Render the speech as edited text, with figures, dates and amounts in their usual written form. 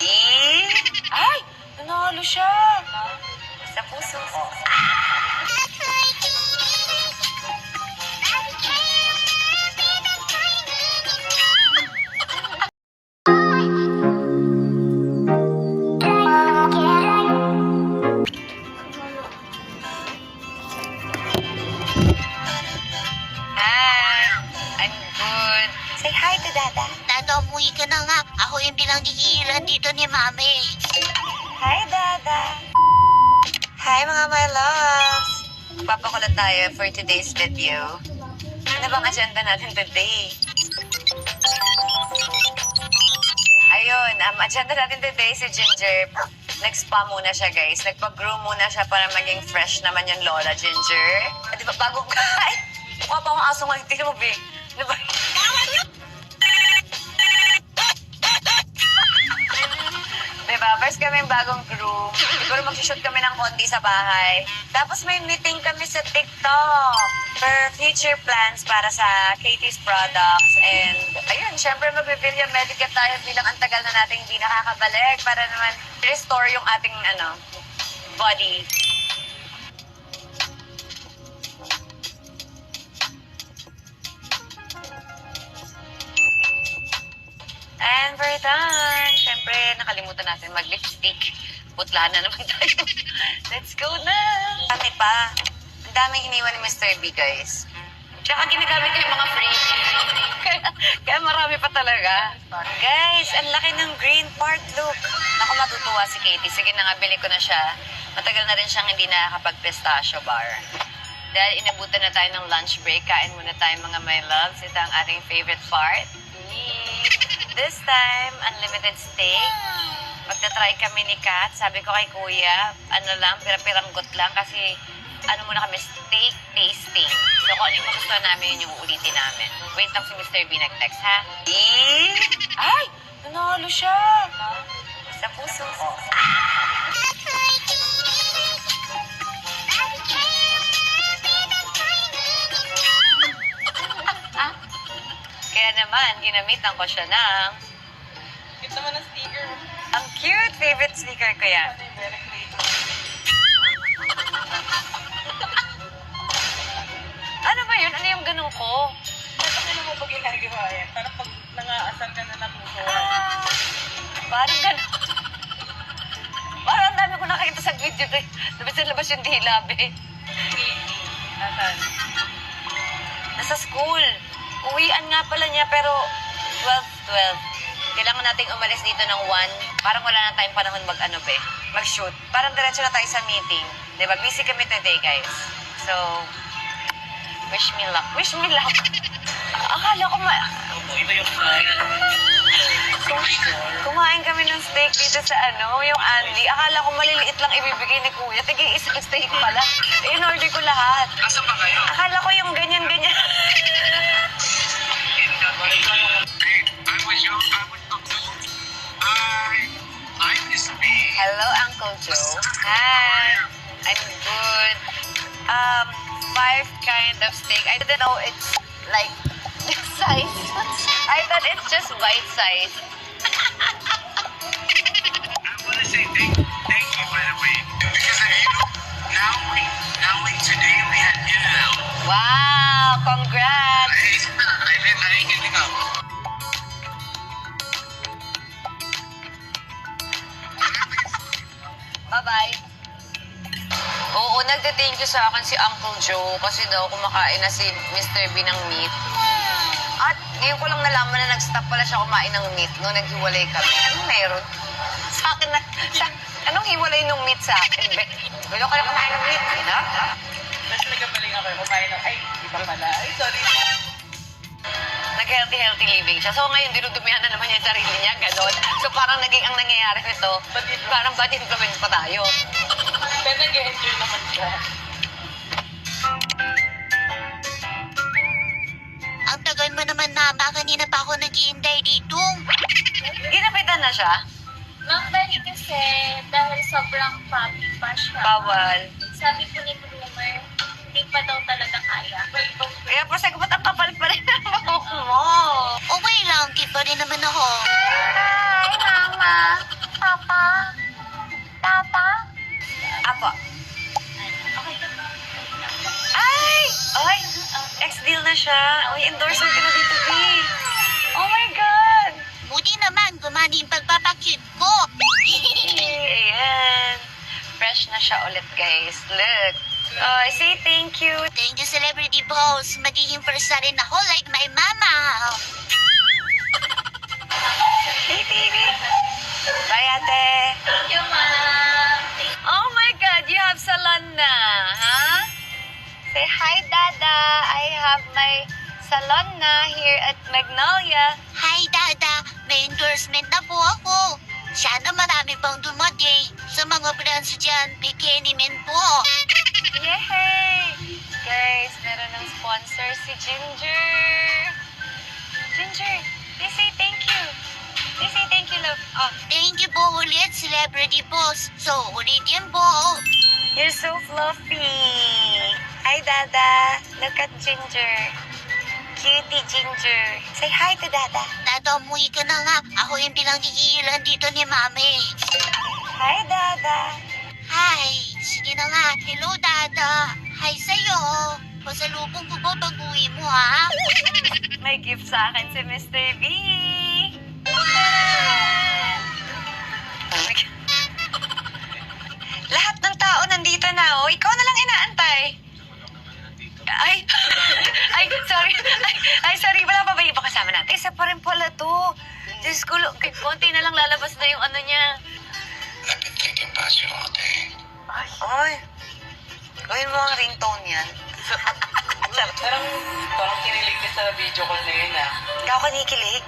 Ay! Nanalo siya! Sa puso. Hi! I'm good. Say hi to Dada. Dada, umuwi ka na nga. Ako yung bilang digilan dito ni Mami. Hi, Dada. Hi, mga my loves. Papakulat tayo for today's video. Ano bang agenda natin today? Ayun, agenda natin today si Ginger. Nag-spa muna siya, guys. Nagpa-groom muna siya para maging fresh naman yung Lola Ginger. Di ba, bagong ay, mukha pa akong aso ngayon. Tingnan mo, Be. Ano ba? Diba? First kami yung bagong groom. Siguro mag-shoot kami ng konti sa bahay. Tapos may meeting kami sa TikTok for future plans para sa Katie's products. And ayun, syempre mag-Villa Medica tayo bilang ang tagal na natin hindi nakakabalik para naman restore yung ating body. And we're done. Siyempre, nakalimutan natin mag-lipstick. Putla na naman tayo. Let's go na! Dami pa. Ang daming iniwan ni Mr. B, guys. Tsaka ginagamit ko yung mga free. kaya marami pa talaga. Guys, ang laki ng green part. Look. Ako matutuwa si Katie. Sige na nga, bili ko na siya. Matagal na rin siyang hindi nakakapag-pistachio bar. Dahil inabutan na tayo ng lunch break, kain muna tayo mga my loves. Ito ang ating favorite part. This time, unlimited steak. Magta-try kami ni Kat. Sabi ko kay Kuya, pirang-got lang kasi muna kami, steak tasting. So kung ano yung magustuhan namin, yun yung uulitin namin. Wait lang si Mr. B nag-text, ha? Ay! Nanalo siya! Sa puso. Kaya naman, ginamitan ko siya ng... Cute naman ang sticker. Ang cute! Favorite sneaker ko yan. Very creative. Ano ba yun? Ano yung ganun ko? Ano mo pag ginagawa yan? Parang pag nangaasar ka na natuto. Parang ganun. Parang ang dami ko nakikita sa video. Labas na labas yung dila, be. Asan? Nasa school. Uwian nga pala niya, pero 12. Kailangan nating umalis dito ng 1. Parang wala na tayong panahon mag-shoot. Parang diretso na tayo sa meeting. Diba? Busy kami today, guys. So, wish me luck. Wish me luck. Akala ko Ito yung fire. kumain kami ng steak dito sa yung Andy. Akala ko maliliit lang ibibigay ni Kuya. Tigay isang steak pala. In-order ko lahat. Asa pa kayo? Akala ko yung ganyan-ganyan. Hello, Uncle Joe. Hi. I'm good. 5 kind of steak. I didn't know it's like this size. I thought it's just bite size. I want to say thank you, by the way, because now today we had In-N-Out. Wow, congrats. I ain't getting up. Bye-bye. Oo, nagde-thank you sa akin si Uncle Joe kasi daw kumakain na si Mr. B ng meat. At ngayon ko lang nalaman na nag-stop pala siya kumain ng meat nung naghiwalay kami. Anong meron? Sa akin anong hiwalay ng meat sa akin, be? Wala ka na kumain ng meat, ha? Tapos nagkapaling ako. Kumain ng, ay, iba pala. Ay, sorry. Nag-healthy living siya. So ngayon, dinudumihan na naman niya yung sarili niya, gano'n. So parang naging ang nangyayari nito, parang bad influence pa tayo. Pero nag-enjoy naman siya. Ang tagal mo naman, Mama. Kanina pa ako nag-iintay dito. Ginapitan na siya? Normally kasi, dahil sobrang puppy pa siya. Bawal. Sabi po ni groomer, hindi pa daw talaga kaya. Kaya po sabi ko, ba't ang kapal pa rin ang buhok mo? Okay lang, cute pa rin naman ako. Hi, Mama. kapatid ko. Ayan. Fresh na siya ulit, guys. Look. Oh, say thank you. Thank you, Celebrity Boss. Magiging first na rin ako like my mama. Hey, baby. Bye, ate. Thank you, ma'am. Oh my God, you have salon na, huh? Say hi, Dada. I have my salon na here at Magnolia. Hi, Dada. May endorsement na po ako. Sana marami pang dumating. Sa mga brands dyan, bikini men po. Yay! Guys, meron ng sponsor si Ginger. Ginger, they say thank you. They say thank you, love. Oh, Thank you po ulit, Celebrity Boss. So, ulitin po. you're so fluffy. Hi, Dada. Look at Ginger. Cutie Ginger. Say hi to Dada. Dada, umuwi ka na nga. Ako yung pinanggigilan dito ni Mami. Hi, Dada. Hi. Sige na nga. Hello, Dada. Hi sa'yo. Pasalubong ko ba pag-uwi mo, ha? May gift sa akin si Mr. B. Lahat ng tao nandito na, oh. Ikaw na lang inaantay. Ay, ay, sorry. Ay, sorry. Wala pa ba iba kasama natin? Isa pa rin pala to. Diyos ko, konti na lang lalabas na yung ano niya. I've been thinking about you all day. Ay, gawin mo ang ringtone yan. Parang kinilig ka sa video call na yun ah. Ikaw kinikilig.